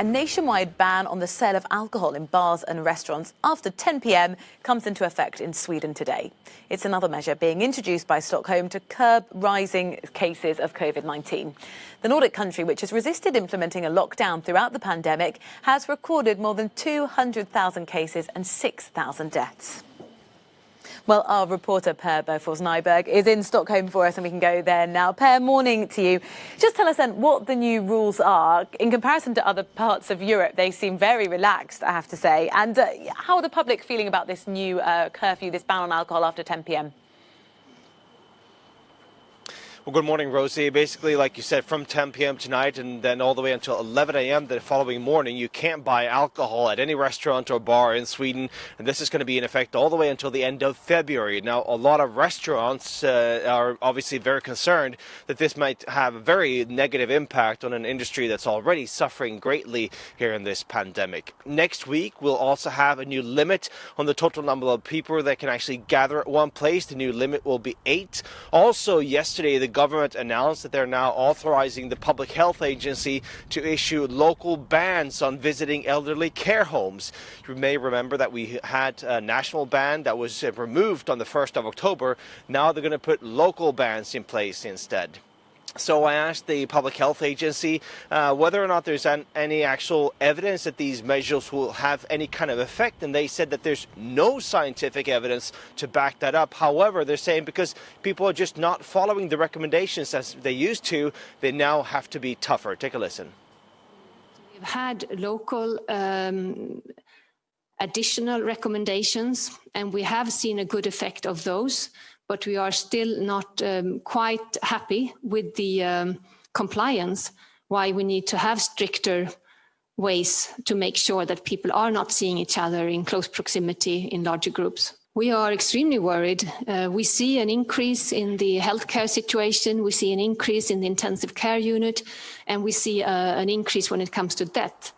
A nationwide ban on the sale of alcohol in bars and restaurants after 10 p.m. comes into effect in Sweden today. It's another measure being introduced by Stockholm to curb rising cases of COVID-19. The Nordic country, which has resisted implementing a lockdown throughout the pandemic, has recorded more than 200,000 cases and 6,000 deaths. Well, our reporter Per Berfors-Nyberg is in Stockholm for us, and we can go there now. Per, morning to you. Just tell us then what the new rules are. In comparison to other parts of Europe, they seem very relaxed, I have to say. And how are the public feeling about this new curfew, this ban on alcohol after 10 p.m? Well, good morning, Rosie. Basically, like you said, from 10 p.m. tonight and then all the way until 11 a.m. the following morning, you can't buy alcohol at any restaurant or bar in Sweden. And this is going to be in effect all the way until the end of February. Now, a lot of restaurants are obviously very concerned that this might have a very negative impact on an industry that's already suffering greatly here in this pandemic. Next week, we'll also have a new limit on the total number of people that can actually gather at one place. The new limit will be 8. Also, yesterday, the government announced that they're now authorizing the Public Health Agency to issue local bans on visiting elderly care homes. You may remember that we had a national ban that was removed on the 1st of October. Now they're going to put local bans in place instead. So I asked the Public Health Agency whether or not there's any actual evidence that these measures will have any kind of effect, and they said that there's no scientific evidence to back that up. However, they're saying because people are just not following the recommendations as they used to, they now have to be tougher. Take a listen. We've had local additional recommendations, and we have seen a good effect of those. But we are still not quite happy with the compliance, why we need to have stricter ways to make sure that people are not seeing each other in close proximity in larger groups. We are extremely worried. We see an increase in the healthcare situation, we see an increase in the intensive care unit, and we see an increase when it comes to death.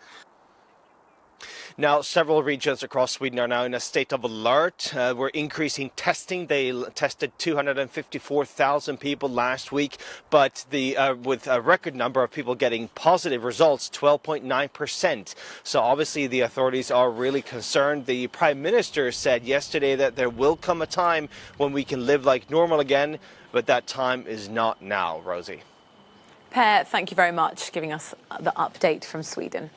Now, several regions across Sweden are now in a state of alert. We're increasing testing. They tested 254,000 people last week, but with a record number of people getting positive results, 12.9%. So obviously the authorities are really concerned. The Prime Minister said yesterday that there will come a time when we can live like normal again, but that time is not now, Rosie. Per, thank you very much for giving us the update from Sweden.